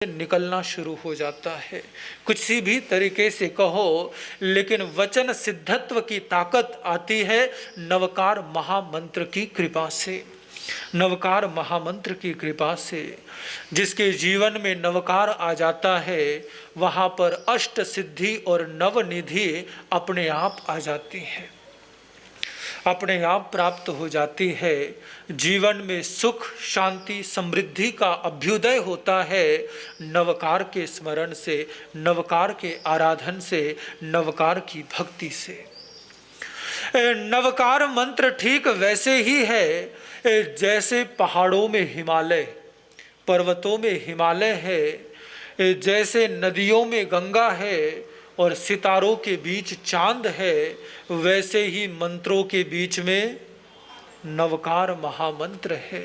निकलना शुरू हो जाता है। किसी भी तरीके से कहो, लेकिन वचन सिद्धत्व की ताकत आती है नवकार महामंत्र की कृपा से। नवकार महामंत्र की कृपा से जिसके जीवन में नवकार आ जाता है, वहाँ पर अष्ट सिद्धि और नवनिधि अपने आप आ जाती हैं, अपने आप प्राप्त हो जाती है। जीवन में सुख शांति समृद्धि का अभ्युदय होता है नवकार के स्मरण से, नवकार के आराधन से, नवकार की भक्ति से। नवकार मंत्र ठीक वैसे ही है जैसे पहाड़ों में हिमालय, पर्वतों में हिमालय है, जैसे नदियों में गंगा है और सितारों के बीच चांद है, वैसे ही मंत्रों के बीच में नवकार महामंत्र है,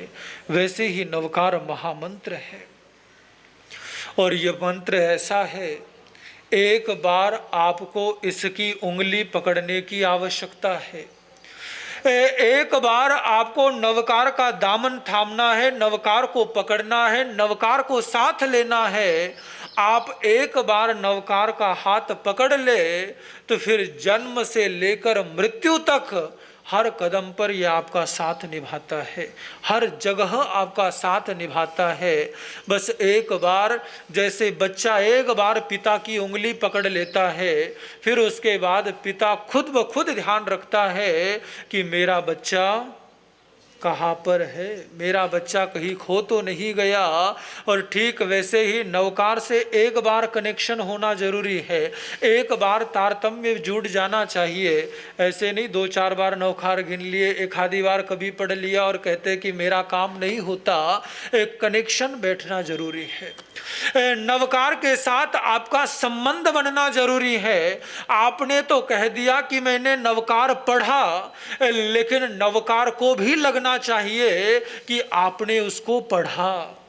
वैसे ही नवकार महामंत्र है। और ये मंत्र ऐसा है, एक बार आपको इसकी उंगली पकड़ने की आवश्यकता है। एक बार आपको नवकार का दामन थामना है, नवकार को पकड़ना है, नवकार को साथ लेना है। आप एक बार नवकार का हाथ पकड़ ले तो फिर जन्म से लेकर मृत्यु तक हर कदम पर यह आपका साथ निभाता है, हर जगह आपका साथ निभाता है। बस एक बार, जैसे बच्चा एक बार पिता की उंगली पकड़ लेता है, फिर उसके बाद पिता खुद ब खुद ध्यान रखता है कि मेरा बच्चा कहाँ पर है, मेरा बच्चा कहीं खो तो नहीं गया। और ठीक वैसे ही नवकार से एक बार कनेक्शन होना जरूरी है, एक बार तारतम्य जुड़ जाना चाहिए। ऐसे नहीं दो चार बार नवकार गिन लिए, एक आधी बार कभी पढ़ लिया और कहते कि मेरा काम नहीं होता। एक कनेक्शन बैठना जरूरी है, नवकार के साथ आपका संबंध बनना जरूरी है। आपने तो कह दिया कि मैंने नवकार पढ़ा, लेकिन नवकार को भी लगना चाहिए कि आपने उसको पढ़ा।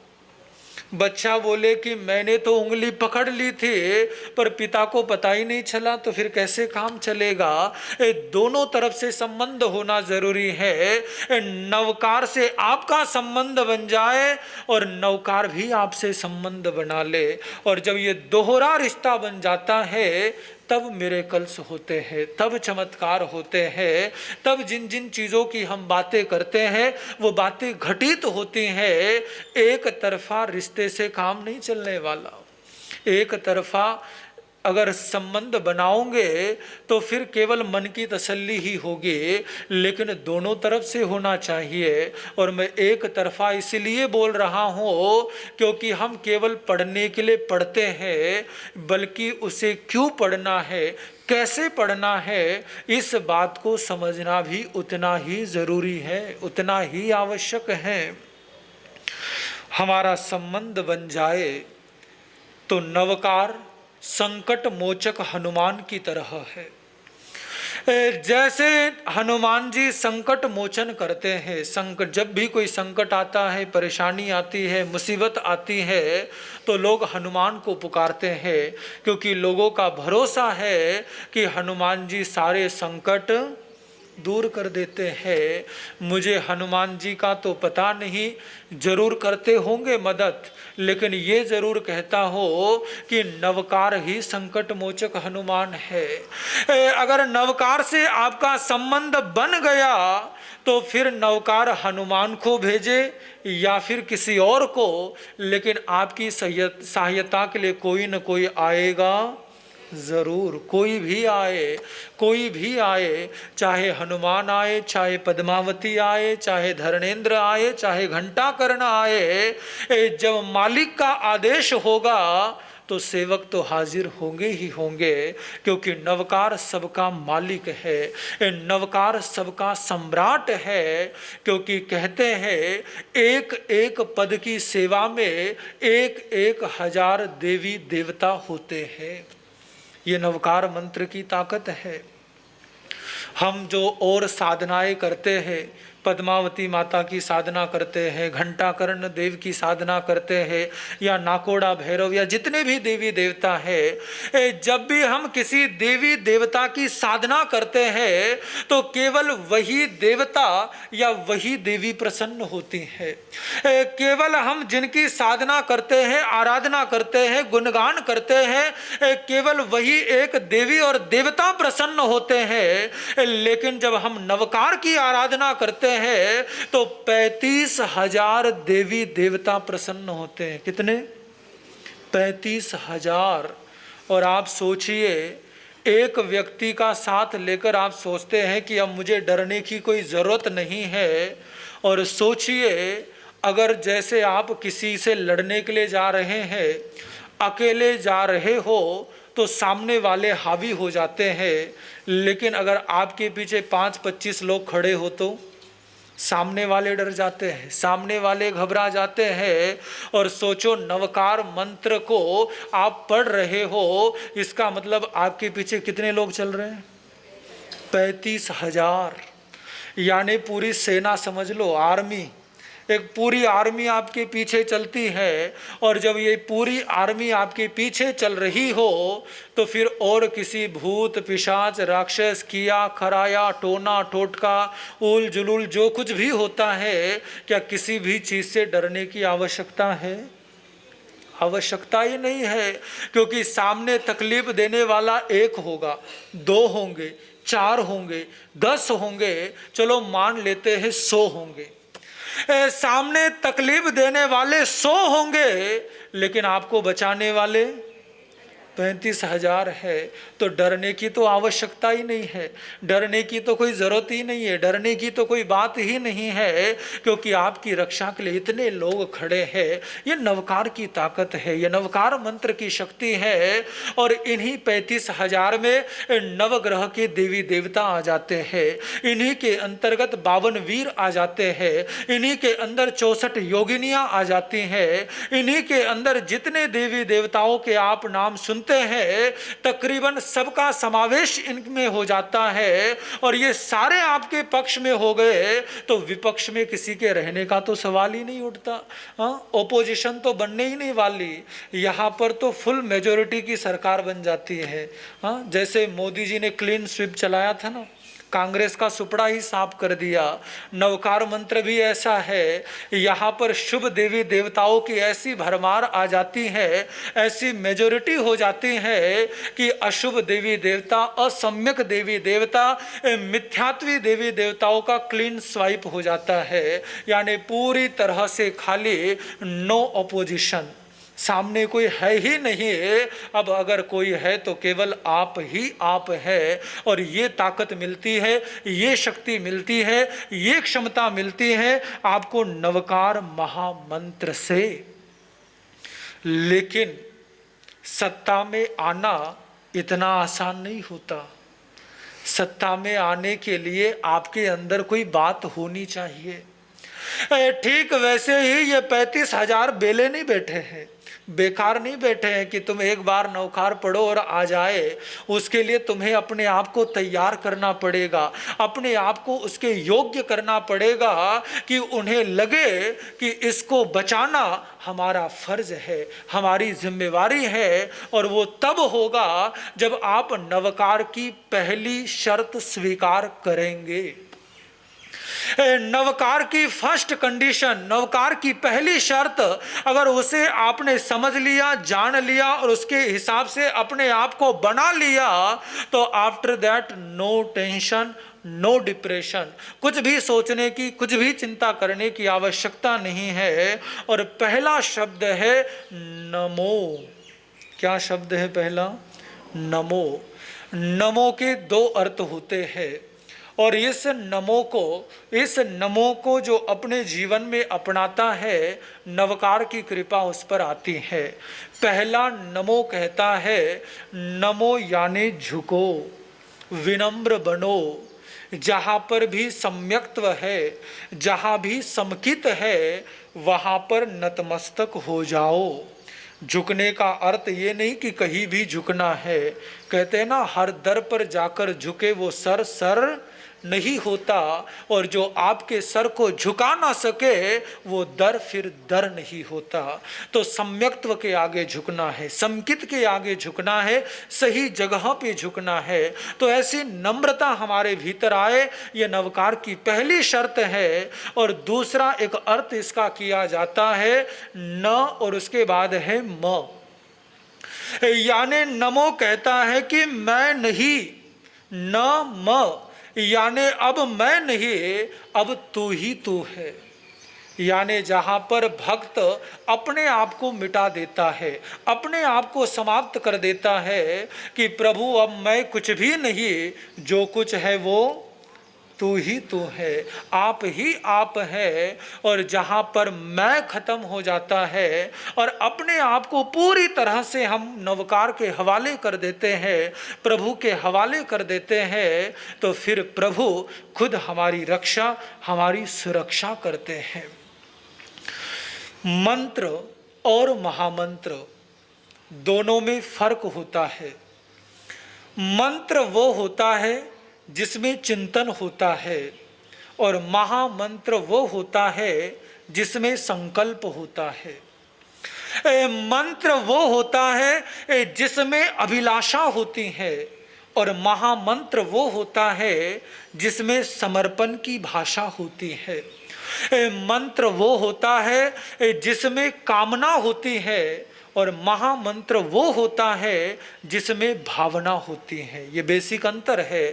बच्चा बोले कि मैंने तो उंगली पकड़ ली थी पर पिता को पता ही नहीं चला, तो फिर कैसे काम चलेगा। दोनों तरफ से संबंध होना जरूरी है। नवकार से आपका संबंध बन जाए और नवकार भी आपसे संबंध बना ले, और जब ये दोहरा रिश्ता बन जाता है तब मिरेकल्स होते हैं, तब चमत्कार होते हैं, तब जिन जिन चीज़ों की हम बातें करते हैं वो बातें घटित होती हैं। एक तरफा रिश्ते से काम नहीं चलने वाला। एक तरफा अगर संबंध बनाओगे तो फिर केवल मन की तसल्ली ही होगी, लेकिन दोनों तरफ से होना चाहिए। और मैं एक तरफा इसलिए बोल रहा हूँ क्योंकि हम केवल पढ़ने के लिए पढ़ते हैं, बल्कि उसे क्यों पढ़ना है, कैसे पढ़ना है, इस बात को समझना भी उतना ही ज़रूरी है, उतना ही आवश्यक है। हमारा संबंध बन जाए तो नवकार संकट मोचक हनुमान की तरह है। जैसे हनुमान जी संकट मोचन करते हैं, संकट जब भी कोई संकट आता है, परेशानी आती है, मुसीबत आती है, तो लोग हनुमान को पुकारते हैं, क्योंकि लोगों का भरोसा है कि हनुमान जी सारे संकट दूर कर देते हैं। मुझे हनुमान जी का तो पता नहीं, जरूर करते होंगे मदद, लेकिन ये जरूर कहता हो कि नवकार ही संकट मोचक हनुमान है। अगर नवकार से आपका संबंध बन गया तो फिर नवकार हनुमान को भेजे या फिर किसी और को, लेकिन आपकी सहायता के लिए कोई न कोई आएगा जरूर। कोई भी आए, कोई भी आए, चाहे हनुमान आए, चाहे पद्मावती आए, चाहे धर्मेंद्र आए, चाहे घंटाकर्ण आए, जब मालिक का आदेश होगा तो सेवक तो हाजिर होंगे ही होंगे, क्योंकि नवकार सबका मालिक है, नवकार सबका सम्राट है। क्योंकि कहते हैं एक एक पद की सेवा में एक एक हजार देवी देवता होते हैं। ये नवकार मंत्र की ताकत है। हम जो और साधनाएं करते हैं, पद्मावती माता की साधना करते हैं, घंटाकर्ण देव की साधना करते हैं, या नाकोड़ा भैरव, या जितने भी देवी देवता हैं, जब भी हम किसी देवी देवता की साधना करते हैं तो केवल वही देवता या वही देवी प्रसन्न होती है। केवल हम जिनकी साधना करते हैं, आराधना करते हैं, गुणगान करते हैं, केवल वही एक देवी और देवता प्रसन्न होते हैं। लेकिन जब हम नवकार की आराधना करते हैं तो 35,000 देवी देवता प्रसन्न होते हैं। कितने? 35,000। और आप सोचिए, एक व्यक्ति का साथ लेकर आप सोचते हैं कि अब मुझे डरने की कोई ज़रूरत नहीं है। और सोचिए, अगर जैसे आप किसी से लड़ने के लिए जा रहे हैं, अकेले जा रहे हो तो सामने वाले हावी हो जाते हैं, लेकिन अगर आपके पीछे 5-25 लोग खड़े हो तो सामने वाले डर जाते हैं, सामने वाले घबरा जाते हैं। और सोचो, नवकार मंत्र को आप पढ़ रहे हो, इसका मतलब आपके पीछे कितने लोग चल रहे हैं? 35,000। यानी पूरी सेना समझ लो, आर्मी, एक पूरी आर्मी आपके पीछे चलती है। और जब ये पूरी आर्मी आपके पीछे चल रही हो तो फिर और किसी भूत पिशाच राक्षस किया खराया टोना टोटका उल जुलूल जो कुछ भी होता है, क्या किसी भी चीज़ से डरने की आवश्यकता है? आवश्यकता ही नहीं है, क्योंकि सामने तकलीफ देने वाला एक होगा, 2 होंगे, 4 होंगे, 10 होंगे, चलो मान लेते हैं 100 होंगे। सामने तकलीफ देने वाले 100 होंगे, लेकिन आपको बचाने वाले 35,000 है। तो डरने की तो आवश्यकता ही नहीं है, डरने की तो कोई ज़रूरत ही नहीं है, डरने की तो कोई बात ही नहीं है, क्योंकि आपकी रक्षा के लिए इतने लोग खड़े हैं। ये नवकार की ताकत है, ये नवकार मंत्र की शक्ति है। और इन्हीं 35,000 में नवग्रह के देवी देवता आ जाते हैं, इन्हीं के अंतर्गत 52 वीर आ जाते हैं, इन्हीं के अंदर 64 योगिनियाँ आ जाती हैं, इन्हीं के अंदर जितने देवी देवताओं के आप नाम सुनते हैं तकरीबन सबका समावेश इनमें हो जाता है। और ये सारे आपके पक्ष में हो गए तो विपक्ष में किसी के रहने का तो सवाल ही नहीं उठता। ओपोजिशन तो बनने ही नहीं वाली, यहाँ पर तो फुल मेजोरिटी की सरकार बन जाती है। जैसे मोदी जी ने क्लीन स्वीप चलाया था ना, कांग्रेस का सुपड़ा ही साफ कर दिया। नवकार मंत्र भी ऐसा है, यहाँ पर शुभ देवी देवताओं की ऐसी भरमार आ जाती है, ऐसी मेजोरिटी हो जाती है कि अशुभ देवी देवता, असम्यक देवी देवता, मिथ्यात्वी देवी देवताओं का क्लीन स्वाइप हो जाता है। यानी पूरी तरह से खाली, नो अपोजिशन, सामने कोई है ही नहीं। अब अगर कोई है तो केवल आप ही आप है। और ये ताकत मिलती है, ये शक्ति मिलती है, ये क्षमता मिलती है आपको नवकार महामंत्र से। लेकिन सत्ता में आना इतना आसान नहीं होता। सत्ता में आने के लिए आपके अंदर कोई बात होनी चाहिए। ठीक वैसे ही ये 35,000 बेले नहीं बैठे हैं, बेकार नहीं बैठे हैं कि तुम एक बार नवकार पढ़ो और आ जाए। उसके लिए तुम्हें अपने आप को तैयार करना पड़ेगा, अपने आप को उसके योग्य करना पड़ेगा कि उन्हें लगे कि इसको बचाना हमारा फर्ज है, हमारी जिम्मेवारी है। और वो तब होगा जब आप नवकार की पहली शर्त स्वीकार करेंगे। नवकार की फर्स्ट कंडीशन, नवकार की पहली शर्त, अगर उसे आपने समझ लिया, जान लिया और उसके हिसाब से अपने आप को बना लिया तो after that no tension, no depression, कुछ भी सोचने की, कुछ भी चिंता करने की आवश्यकता नहीं है। और पहला शब्द है नमो। क्या शब्द है पहला? नमो। नमो के 2 अर्थ होते हैं और इस नमो को जो अपने जीवन में अपनाता है, नवकार की कृपा उस पर आती है। पहला नमो कहता है, नमो यानी झुको, विनम्र बनो, जहाँ पर भी सम्यक्त्व है, जहाँ भी समकित है, वहाँ पर नतमस्तक हो जाओ। झुकने का अर्थ ये नहीं कि कहीं भी झुकना है। कहते हैं ना, हर दर पर जाकर झुके वो सर नहीं होता, और जो आपके सर को झुका ना सके वो दर फिर दर नहीं होता। तो सम्यक्त्व के आगे झुकना है, समकित के आगे झुकना है, सही जगह पे झुकना है। तो ऐसी नम्रता हमारे भीतर आए, ये नवकार की पहली शर्त है। और दूसरा एक अर्थ इसका किया जाता है न, और उसके बाद है म। यानी नमो कहता है कि मैं नहीं, न म यानी अब मैं नहीं, अब तू ही तू है। यानी जहाँ पर भक्त अपने आप को मिटा देता है, अपने आप को समाप्त कर देता है कि प्रभु अब मैं कुछ भी नहीं, जो कुछ है वो तू ही तू है, आप ही आप है। और जहाँ पर मैं खत्म हो जाता है और अपने आप को पूरी तरह से हम नवकार के हवाले कर देते हैं, प्रभु के हवाले कर देते हैं, तो फिर प्रभु खुद हमारी रक्षा, हमारी सुरक्षा करते हैं। मंत्र और महामंत्र दोनों में फर्क होता है। मंत्र वो होता है जिसमें चिंतन होता है, और महामंत्र वो होता है जिसमें संकल्प होता है। मंत्र वो होता है जिसमें अभिलाषा होती है, और महामंत्र वो होता है जिसमें समर्पण की भाषा होती है। मंत्र वो होता है जिसमें कामना होती है, और महामंत्र वो होता है जिसमें भावना होती है। ये बेसिक अंतर है।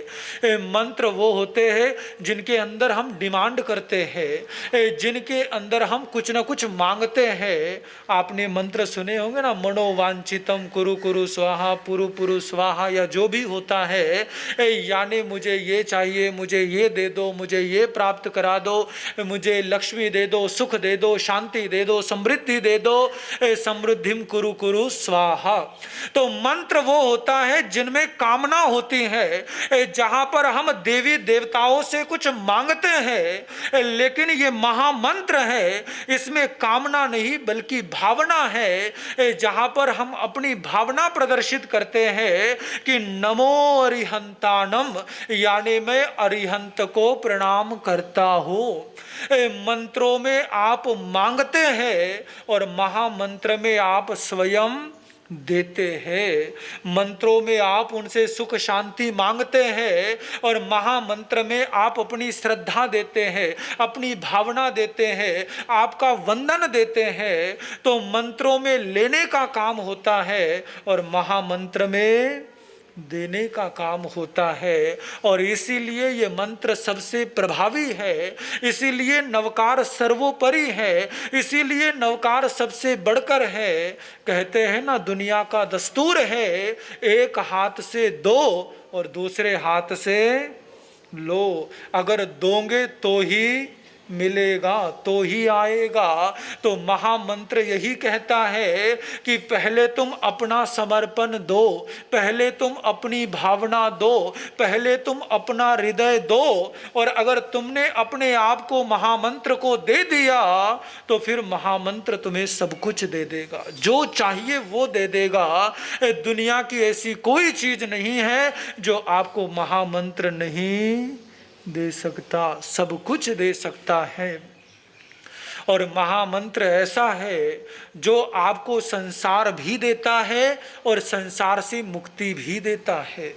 मंत्र वो होते हैं जिनके अंदर हम डिमांड करते हैं, जिनके अंदर हम कुछ ना कुछ मांगते हैं। आपने मंत्र सुने होंगे ना, मनोवांछितम कुरु कुरु स्वाहा, पुरु पुरु स्वाहा, या जो भी होता है, यानी मुझे ये चाहिए, मुझे ये दे दो, मुझे ये प्राप्त करा दो, मुझे लक्ष्मी दे दो, सुख दे दो, शांति दे दो, समृद्धि दे दो, समृद्धिम कुरु कुरु स्वाहा। तो मंत्र वो होता है जिनमें कामना होती है, जहां पर हम देवी देवताओं से कुछ मांगते हैं। लेकिन ये महामंत्र है, इसमें कामना नहीं बल्कि भावना है, जहां पर हम अपनी भावना प्रदर्शित करते हैं कि नमो अरिहंतानम, यानी मैं अरिहंत को प्रणाम करता हूं। मंत्रों में आप मांगते हैं और महामंत्र में आप स्वयं देते हैं। मंत्रों में आप उनसे सुख शांति मांगते हैं, और महामंत्र में आप अपनी श्रद्धा देते हैं, अपनी भावना देते हैं, आपका वंदन देते हैं। तो मंत्रों में लेने का काम होता है और महामंत्र में देने का काम होता है। और इसीलिए ये मंत्र सबसे प्रभावी है, इसीलिए नवकार सर्वोपरि है, इसीलिए नवकार सबसे बढ़कर है। कहते हैं ना, दुनिया का दस्तूर है, एक हाथ से दो और दूसरे हाथ से लो। अगर दोगे तो ही मिलेगा, तो ही आएगा। तो महामंत्र यही कहता है कि पहले तुम अपना समर्पण दो, पहले तुम अपनी भावना दो, पहले तुम अपना हृदय दो। और अगर तुमने अपने आप को महामंत्र को दे दिया तो फिर महामंत्र तुम्हें सब कुछ दे देगा, जो चाहिए वो दे देगा। दुनिया की ऐसी कोई चीज नहीं है जो आपको महामंत्र नहीं दे सकता, सब कुछ दे सकता है। और महामंत्र ऐसा है जो आपको संसार भी देता है और संसार से मुक्ति भी देता है।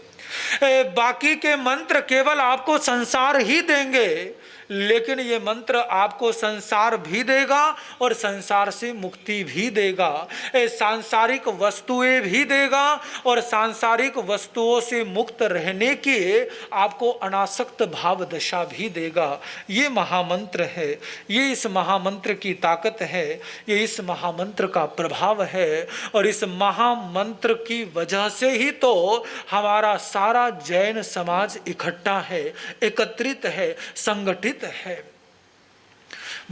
बाकी के मंत्र केवल आपको संसार ही देंगे, लेकिन ये मंत्र आपको संसार भी देगा और संसार से मुक्ति भी देगा, सांसारिक वस्तुएं भी देगा और सांसारिक वस्तुओं से मुक्त रहने की आपको अनासक्त भाव दशा भी देगा। ये महामंत्र है, ये इस महामंत्र की ताकत है, ये इस महामंत्र का प्रभाव है। और इस महामंत्र की वजह से ही तो हमारा सारा जैन समाज इकट्ठा है, एकत्रित है, संगठित है।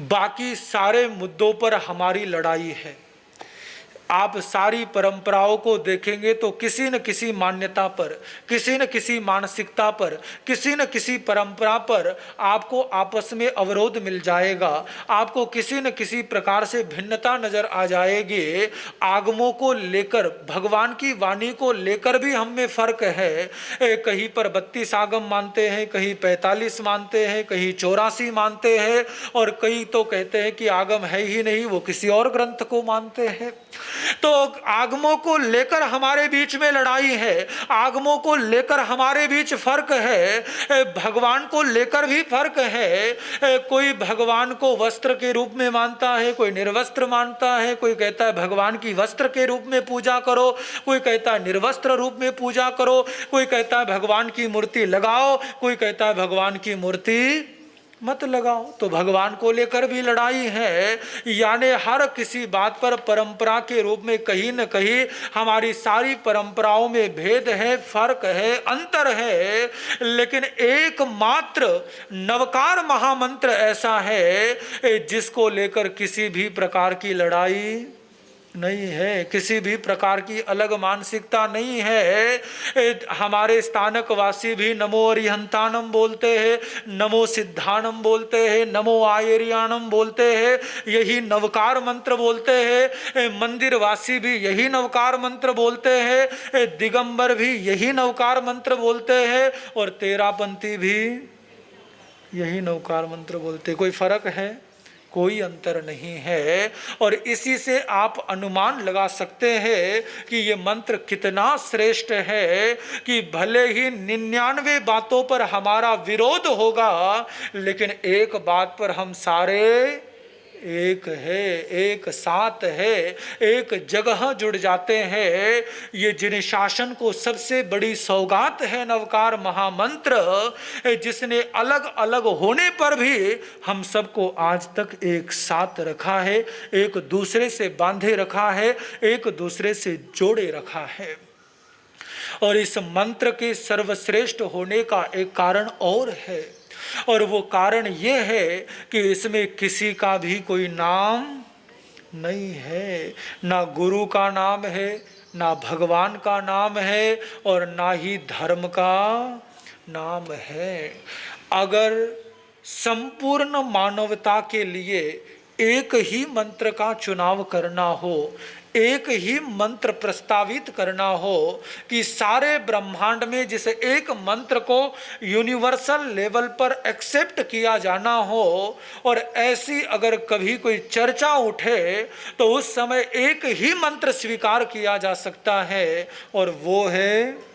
बाकी सारे मुद्दों पर हमारी लड़ाई है। आप सारी परंपराओं को देखेंगे तो किसी न किसी मान्यता पर, किसी न किसी मानसिकता पर, किसी न किसी परंपरा पर आपको आपस में अवरोध मिल जाएगा, आपको किसी न किसी प्रकार से भिन्नता नजर आ जाएगी। आगमों को लेकर, भगवान की वाणी को लेकर भी हम में फर्क है। कहीं पर 32 आगम मानते हैं, कहीं 45 मानते हैं, कहीं 84 मानते हैं, और कई तो कहते हैं कि आगम है ही नहीं, वो किसी और ग्रंथ को मानते हैं। तो आगमों को लेकर हमारे बीच में लड़ाई है, आगमों को लेकर हमारे बीच फर्क है, भगवान को लेकर भी फर्क है। कोई भगवान को वस्त्र के रूप में मानता है, कोई निर्वस्त्र मानता है, कोई कहता है भगवान की वस्त्र के रूप में पूजा करो, कोई कहता है निर्वस्त्र रूप में पूजा करो, कोई कहता है भगवान की मूर्ति लगाओ, कोई कहता है भगवान की मूर्ति मत लगाओ। तो भगवान को लेकर भी लड़ाई है। यानी हर किसी बात पर परंपरा के रूप में कहीं न कहीं हमारी सारी परंपराओं में भेद है, फर्क है, अंतर है। लेकिन एकमात्र नवकार महामंत्र ऐसा है जिसको लेकर किसी भी प्रकार की लड़ाई नहीं है, किसी भी प्रकार की अलग मानसिकता नहीं है। हमारे स्थानकवासी भी नमो अरिहंतानम बोलते हैं, नमो सिद्धानम बोलते हैं, नमो आयरियानम बोलते हैं, यही नवकार मंत्र बोलते हैं। मंदिरवासी भी यही नवकार मंत्र बोलते हैं, दिगंबर भी यही नवकार मंत्र बोलते हैं, और तेरापंथी भी यही नवकार मंत्र बोलते। कोई फर्क है? कोई अंतर नहीं है। और इसी से आप अनुमान लगा सकते हैं कि ये मंत्र कितना श्रेष्ठ है कि भले ही 99 बातों पर हमारा विरोध होगा, लेकिन एक बात पर हम सारे एक है, एक साथ है, एक जगह जुड़ जाते हैं। ये जिन शासन को सबसे बड़ी सौगात है नवकार महामंत्र, जिसने अलग अलग होने पर भी हम सबको आज तक एक साथ रखा है, एक दूसरे से बांधे रखा है, एक दूसरे से जोड़े रखा है। और इस मंत्र के सर्वश्रेष्ठ होने का एक कारण और है, और वो कारण ये है कि इसमें किसी का भी कोई नाम नहीं है, ना गुरु का नाम है, ना भगवान का नाम है, और ना ही धर्म का नाम है। अगर संपूर्ण मानवता के लिए एक ही मंत्र का चुनाव करना हो, एक ही मंत्र प्रस्तावित करना हो कि सारे ब्रह्मांड में जिस एक मंत्र को यूनिवर्सल लेवल पर एक्सेप्ट किया जाना हो, और ऐसी अगर कभी कोई चर्चा उठे तो उस समय एक ही मंत्र स्वीकार किया जा सकता है, और वो है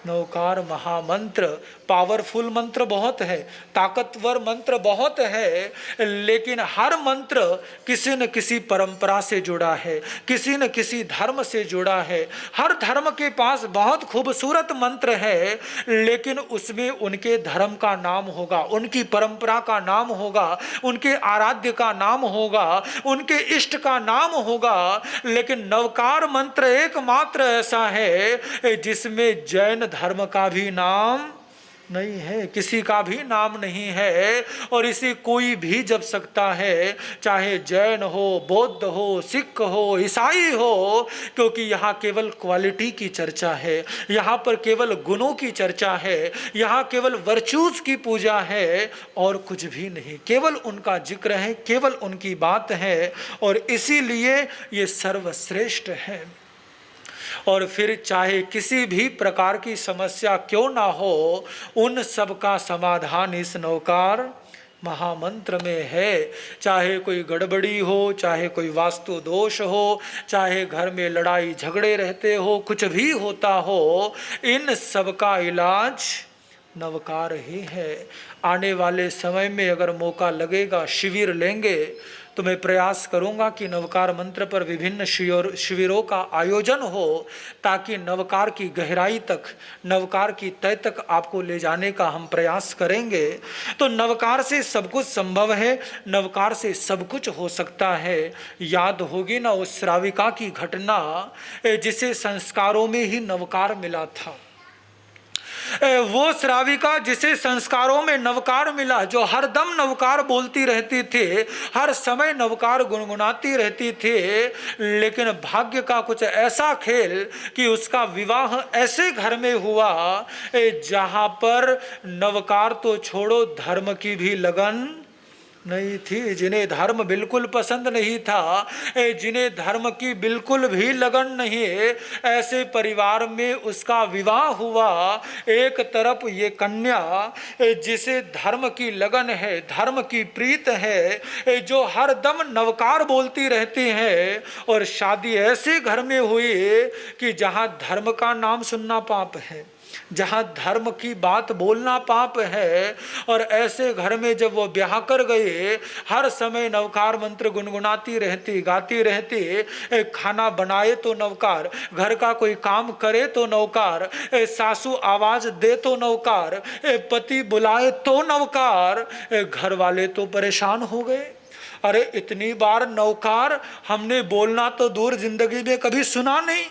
नवकार महामंत्र। पावरफुल मंत्र बहुत है, ताकतवर मंत्र बहुत है, लेकिन हर मंत्र किसी न किसी परंपरा से जुड़ा है, किसी न किसी धर्म से जुड़ा है। हर धर्म के पास बहुत खूबसूरत मंत्र है, लेकिन उसमें उनके धर्म का नाम होगा, उनकी परंपरा का नाम होगा, उनके आराध्य का नाम होगा, उनके इष्ट का नाम होगा। लेकिन नवकार मंत्र एकमात्र ऐसा है जिसमें जैन धर्म का भी नाम नहीं है, किसी का भी नाम नहीं है, और इसे कोई भी जप सकता है, चाहे जैन हो, बौद्ध हो, सिख हो, ईसाई हो, क्योंकि यहाँ केवल क्वालिटी की चर्चा है, यहाँ पर केवल गुणों की चर्चा है, यहाँ केवल वर्चूज की पूजा है, और कुछ भी नहीं, केवल उनका जिक्र है, केवल उनकी बात है, और इसीलिए ये सर्वश्रेष्ठ है। और फिर चाहे किसी भी प्रकार की समस्या क्यों ना हो, उन सब का समाधान इस नवकार महामंत्र में है। चाहे कोई गड़बड़ी हो, चाहे कोई वास्तु दोष हो, चाहे घर में लड़ाई झगड़े रहते हो, कुछ भी होता हो, इन सब का इलाज नवकार ही है। आने वाले समय में अगर मौका लगेगा, शिविर लेंगे, तो मैं प्रयास करूंगा कि नवकार मंत्र पर विभिन्न शिविरों का आयोजन हो, ताकि नवकार की गहराई तक, नवकार की तय तक आपको ले जाने का हम प्रयास करेंगे। तो नवकार से सब कुछ संभव है, नवकार से सब कुछ हो सकता है। याद होगी ना उस श्राविका की घटना, जिसे संस्कारों में ही नवकार मिला था। वो श्राविका जिसे संस्कारों में नवकार मिला, जो हरदम नवकार बोलती रहती थी, हर समय नवकार गुनगुनाती रहती थी, लेकिन भाग्य का कुछ ऐसा खेल कि उसका विवाह ऐसे घर में हुआ जहां पर नवकार तो छोड़ो, धर्म की भी लगन नहीं थी। जिन्हें धर्म बिल्कुल पसंद नहीं था, जिन्हें धर्म की बिल्कुल भी लगन नहीं, ऐसे परिवार में उसका विवाह हुआ। एक तरफ ये कन्या जिसे धर्म की लगन है, धर्म की प्रीत है, जो हर दम नवकार बोलती रहती है, और शादी ऐसे घर में हुई कि जहाँ धर्म का नाम सुनना पाप है, जहाँ धर्म की बात बोलना पाप है। और ऐसे घर में जब वो ब्याह कर गए, हर समय नवकार मंत्र गुनगुनाती रहती, गाती रहती, खाना बनाए तो नवकार, घर का कोई काम करे तो नवकार, सासू आवाज दे तो नवकार, पति बुलाए तो नवकार, घर वाले तो परेशान हो गए। अरे इतनी बार नवकार हमने बोलना तो दूर, जिंदगी में कभी सुना नहीं।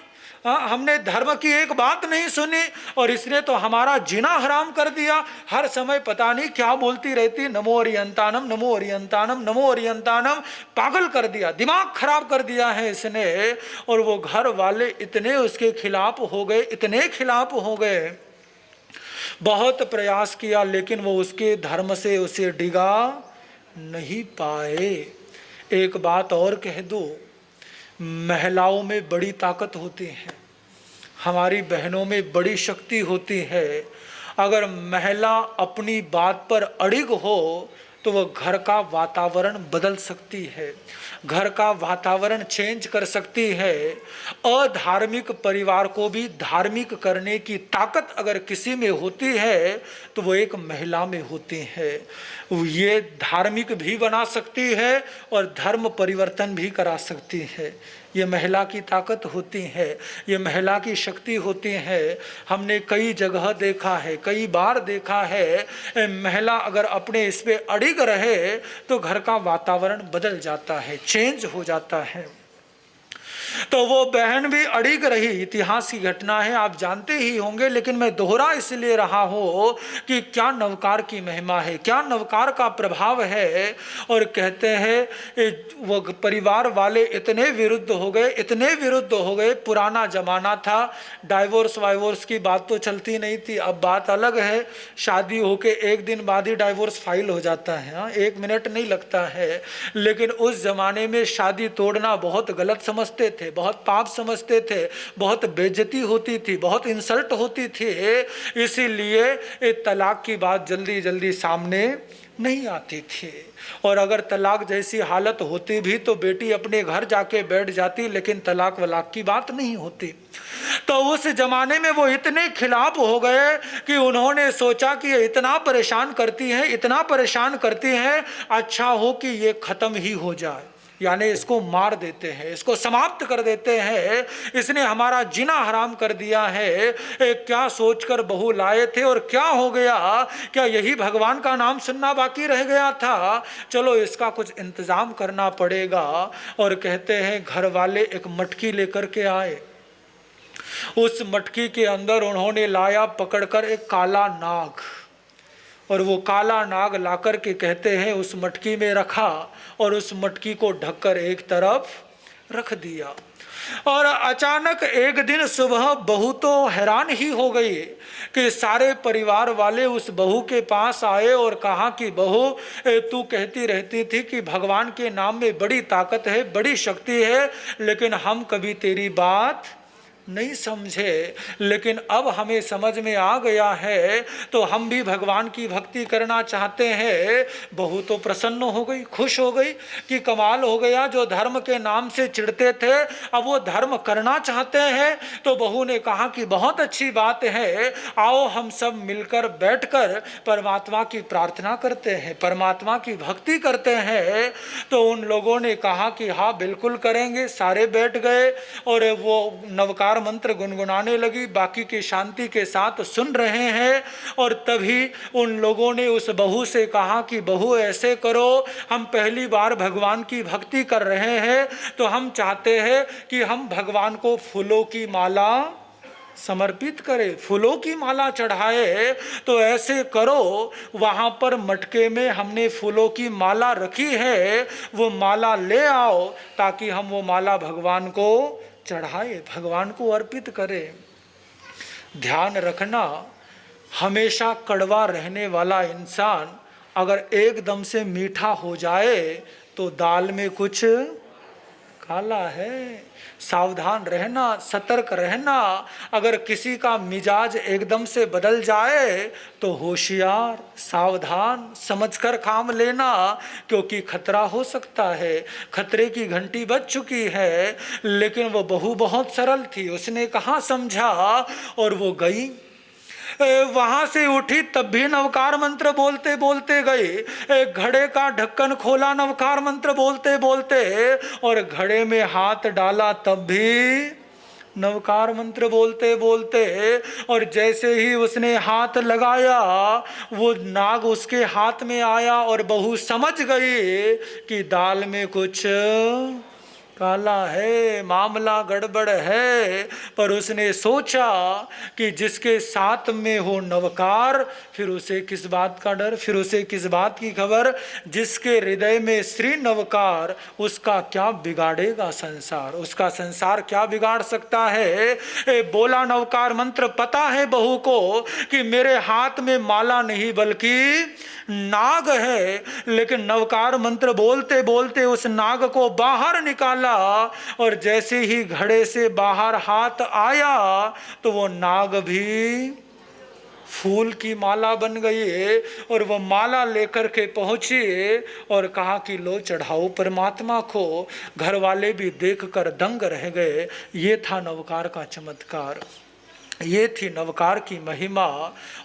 हमने धर्म की एक बात नहीं सुनी, और इसने तो हमारा जीना हराम कर दिया। हर समय पता नहीं क्या बोलती रहती, नमो अरियंतानम, नमो अरियंतानम, नमो अरियंतानम। पागल कर दिया, दिमाग खराब कर दिया है इसने। और वो घर वाले इतने उसके खिलाफ हो गए, इतने खिलाफ हो गए, बहुत प्रयास किया, लेकिन वो उसके धर्म से उसे डिगा नहीं पाए। एक बात और कह दो, महिलाओं में बड़ी ताकत होती है, हमारी बहनों में बड़ी शक्ति होती है। अगर महिला अपनी बात पर अड़िग हो तो वह घर का वातावरण बदल सकती है, घर का वातावरण चेंज कर सकती है। अधार्मिक परिवार को भी धार्मिक करने की ताकत अगर किसी में होती है तो वो एक महिला में होती है। ये धार्मिक भी बना सकती है और धर्म परिवर्तन भी करा सकती है। ये महिला की ताकत होती है, ये महिला की शक्ति होती है। हमने कई जगह देखा है, कई बार देखा है, महिला अगर अपने इस पे अड़िग रहे तो घर का वातावरण बदल जाता है, चेंज हो जाता है। तो वो बहन भी अड़िग रही, इतिहास की घटना है, आप जानते ही होंगे, लेकिन मैं दोहरा इसलिए रहा हूँ कि क्या नवकार की महिमा है, क्या नवकार का प्रभाव है। और कहते हैं वो परिवार वाले इतने विरुद्ध हो गए, इतने विरुद्ध हो गए। पुराना जमाना था, डाइवोर्स वाइवोर्स की बात तो चलती नहीं थी। अब बात अलग है, शादी होके एक दिन बाद ही डाइवोर्स फाइल हो जाता है, हाँ, 1 मिनट नहीं लगता है। लेकिन उस जमाने में शादी तोड़ना बहुत गलत समझते थे, बहुत पाप समझते थे, बहुत बेइज्जती होती थी, बहुत इंसल्ट होती थी। इसीलिए तलाक की बात जल्दी जल्दी सामने नहीं आती थी। और अगर तलाक जैसी हालत होती भी तो बेटी अपने घर जाके बैठ जाती, लेकिन तलाक वलाक की बात नहीं होती। तो उस जमाने में वो इतने खिलाफ हो गए कि उन्होंने सोचा कि ये इतना परेशान करती हैं, इतना परेशान करती हैं, अच्छा हो कि ये खत्म ही हो जाए, यानी इसको मार देते हैं, इसको समाप्त कर देते हैं, इसने हमारा जीना हराम कर दिया है। क्या सोचकर बहू लाए थे और क्या हो गया? क्या यही भगवान का नाम सुनना बाकी रह गया था? चलो इसका कुछ इंतजाम करना पड़ेगा। और कहते हैं घर वाले एक मटकी लेकर के आए, उस मटकी के अंदर उन्होंने लाया पकड़कर एक काला नाग, और वो काला नाग लाकर के कहते हैं उस मटकी में रखा, और उस मटकी को ढककर एक तरफ रख दिया। और अचानक एक दिन सुबह बहू तो हैरान ही हो गई कि सारे परिवार वाले उस बहू के पास आए और कहा कि बहू, तू कहती रहती थी कि भगवान के नाम में बड़ी ताकत है, बड़ी शक्ति है, लेकिन हम कभी तेरी बात नहीं समझे, लेकिन अब हमें समझ में आ गया है, तो हम भी भगवान की भक्ति करना चाहते हैं। बहू तो प्रसन्न हो गई, खुश हो गई कि कमाल हो गया, जो धर्म के नाम से चिढ़ते थे अब वो धर्म करना चाहते हैं। तो बहू ने कहा कि बहुत अच्छी बात है, आओ हम सब मिलकर बैठकर परमात्मा की प्रार्थना करते हैं, परमात्मा की भक्ति करते हैं। तो उन लोगों ने कहा कि हाँ बिल्कुल करेंगे। सारे बैठ गए और वो नवकार मंत्र गुनगुनाने लगी, बाकी की शांति के साथ सुन रहे हैं। और तभी उन लोगों ने उस बहू से कहा कि बहू ऐसे करो, हम पहली बार भगवान की भक्ति कर रहे हैं, तो हम चाहते हैं कि हम भगवान को फूलों की माला समर्पित करे, फूलों की माला चढ़ाए। तो ऐसे करो, वहाँ पर मटके में हमने फूलों की माला रखी है, वो माला ले आओ ताकि हम वो माला भगवान को चढ़ाए, भगवान को अर्पित करें। ध्यान रखना, हमेशा कड़वा रहने वाला इंसान अगर एकदम से मीठा हो जाए तो दाल में कुछ काला है। सावधान रहना, सतर्क रहना। अगर किसी का मिजाज एकदम से बदल जाए तो होशियार, सावधान, समझकर काम लेना, क्योंकि खतरा हो सकता है। खतरे की घंटी बज चुकी है, लेकिन वो बहू बहुत सरल थी, उसने कहाँ समझा और वो गई। वहां से उठी तब भी नवकार मंत्र बोलते बोलते गए। घड़े का ढक्कन खोला नवकार मंत्र बोलते बोलते, और घड़े में हाथ डाला तब भी नवकार मंत्र बोलते बोलते। और जैसे ही उसने हाथ लगाया, वो नाग उसके हाथ में आया और बहू समझ गई कि दाल में कुछ काला है, मामला गड़बड़ है। पर उसने सोचा कि जिसके साथ में हो नवकार, फिर उसे किस बात का डर, फिर उसे किस बात की खबर। जिसके हृदय में श्री नवकार, उसका क्या बिगाड़ेगा संसार, उसका संसार क्या बिगाड़ सकता है। बोला नवकार मंत्र, पता है बहू को कि मेरे हाथ में माला नहीं बल्कि नाग है, लेकिन नवकार मंत्र बोलते बोलते उस नाग को बाहर निकाला। और जैसे ही घड़े से बाहर हाथ आया तो वो नाग भी फूल की माला बन गई। और वो माला लेकर के पहुंची और कहा कि लो चढ़ाओ परमात्मा को। घर वाले भी देखकर दंग रह गए। ये था नवकार का चमत्कार, ये थी नवकार की महिमा।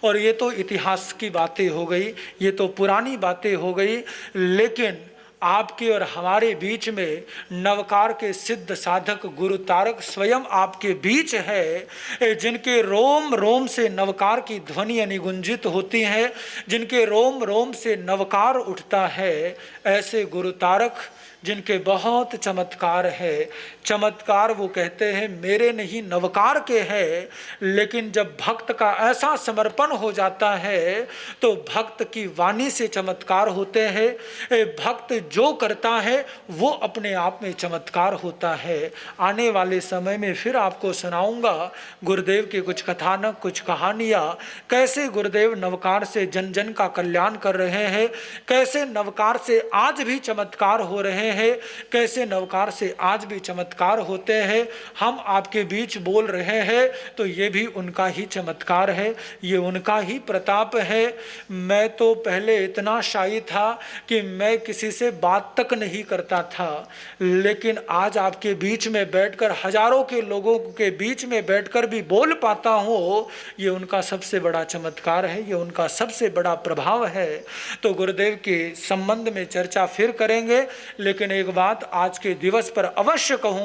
और ये तो इतिहास की बातें हो गई, ये तो पुरानी बातें हो गई, लेकिन आपके और हमारे बीच में नवकार के सिद्ध साधक गुरु तारक स्वयं आपके बीच है, जिनके रोम रोम से नवकार की ध्वनि अनुगुंजित होती है, जिनके रोम रोम से नवकार उठता है। ऐसे गुरु तारक जिनके बहुत चमत्कार है। चमत्कार वो कहते हैं मेरे नहीं नवकार के हैं, लेकिन जब भक्त का ऐसा समर्पण हो जाता है तो भक्त की वाणी से चमत्कार होते हैं। भक्त जो करता है वो अपने आप में चमत्कार होता है। आने वाले समय में फिर आपको सुनाऊंगा गुरुदेव के कुछ कथानक, कुछ कहानियाँ, कैसे गुरुदेव नवकार से जन जन का कल्याण कर रहे हैं, कैसे नवकार से आज भी चमत्कार हो रहे हैं, कैसे नवकार से आज भी चमत्कार होते हैं। हम आपके बीच बोल रहे हैं तो ये भी उनका ही चमत्कार है, ये उनका ही प्रताप है। मैं तो पहले इतना शाई था कि मैं किसी से बात तक नहीं करता था, लेकिन आज आपके बीच में बैठकर, हजारों के लोगों के बीच में बैठकर भी बोल पाता हूँ, ये उनका सबसे बड़ा चमत्कार है, ये उनका सबसे बड़ा प्रभाव है। तो गुरुदेव के संबंध में चर्चा फिर करेंगे, लेकिन एक बात आज के दिवस पर अवश्य कहूँगा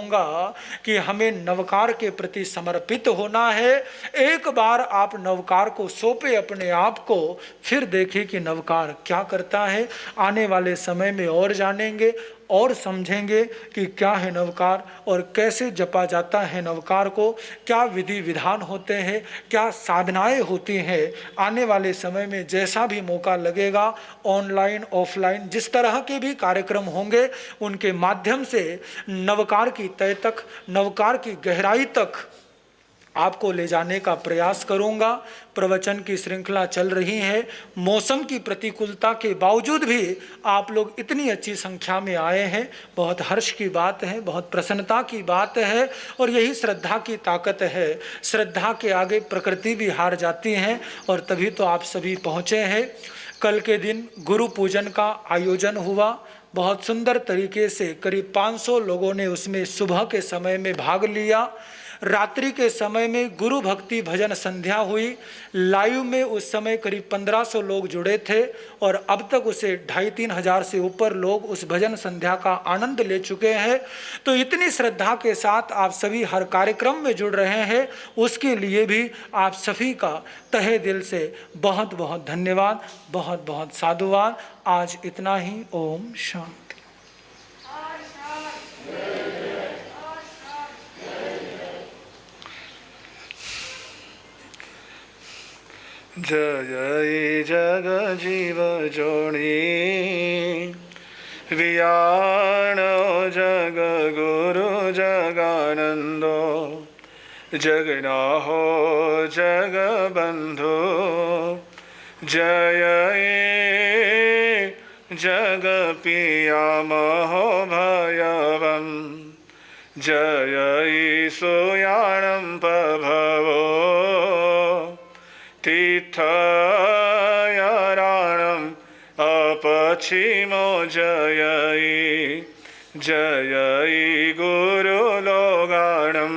कि हमें नवकार के प्रति समर्पित होना है। एक बार आप नवकार को सौंपे अपने आप को, फिर देखें कि नवकार क्या करता है। आने वाले समय में और जानेंगे और समझेंगे कि क्या है नवकार और कैसे जपा जाता है नवकार को, क्या विधि विधान होते हैं, क्या साधनाएं होती हैं। आने वाले समय में जैसा भी मौका लगेगा, ऑनलाइन ऑफलाइन जिस तरह के भी कार्यक्रम होंगे, उनके माध्यम से नवकार की तय तक, नवकार की गहराई तक आपको ले जाने का प्रयास करूंगा। प्रवचन की श्रृंखला चल रही है। मौसम की प्रतिकूलता के बावजूद भी आप लोग इतनी अच्छी संख्या में आए हैं, बहुत हर्ष की बात है, बहुत प्रसन्नता की बात है। और यही श्रद्धा की ताकत है। श्रद्धा के आगे प्रकृति भी हार जाती है, और तभी तो आप सभी पहुँचे हैं। कल के दिन गुरु पूजन का आयोजन हुआ, बहुत सुंदर तरीके से करीब 500 लोगों ने उसमें सुबह के समय में भाग लिया। रात्रि के समय में गुरु भक्ति भजन संध्या हुई। लाइव में उस समय करीब 1500 लोग जुड़े थे, और अब तक उसे 2,500-3 हज़ार से ऊपर लोग उस भजन संध्या का आनंद ले चुके हैं। तो इतनी श्रद्धा के साथ आप सभी हर कार्यक्रम में जुड़ रहे हैं, उसके लिए भी आप सभी का तहे दिल से बहुत बहुत धन्यवाद, बहुत बहुत साधुवाद। आज इतना ही। ओम शांति। जय जग जीव जोड़ी वियाणो जग गुरु जगानंदो जगना हो जग बंधु जय जग पिया महो भयवम जय ईशुयाणं प्रभवो तीर्थयाराणम् अपक्षिमो जय जय गुरुलोगाणं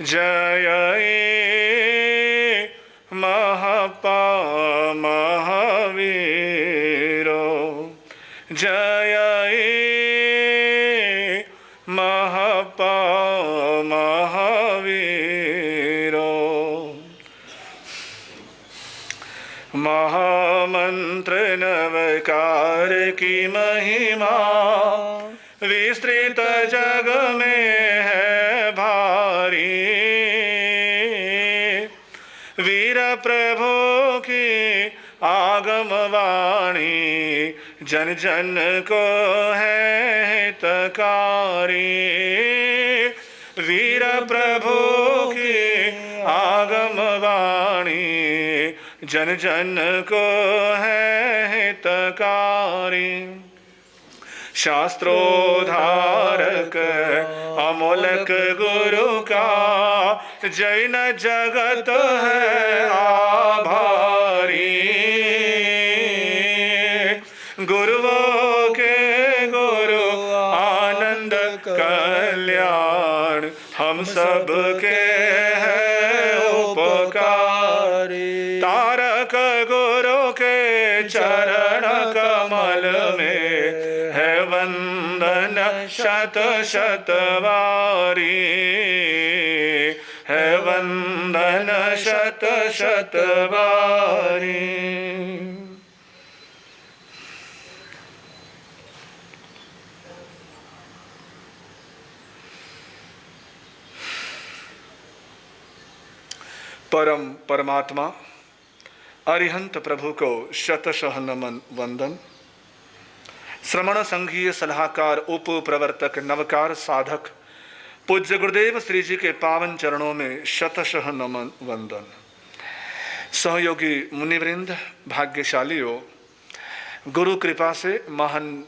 जय महपा महावीरो जय महपा महावीरो महामंत्र नवकार की महिमा विस्तृत जग में है भारी वीर प्रभु की आगम वाणी जन जन को है हितकारी वीर प्रभु की आगम वाणी जन जन को है हितकारी शास्त्रोद्धारक अमोलक गुरु का जैन जगत है आभारी गुरुओं के गुरु आनंद कल्याण हम सब के है उपकारी तारक गुरु के चरण कमल में है वंदन शत शत वारी है वंदन शत शत वारी। परम परमात्मा अरिहंत प्रभु को शतशः नमन वंदन। श्रमण संघीय सलाहकार उप प्रवर्तक नवकार साधक पूज्य गुरुदेव श्री जी के पावन चरणों में शतशः नमन वंदन। सहयोगी मुनिवृंद भाग्यशालियों, गुरु कृपा से महानत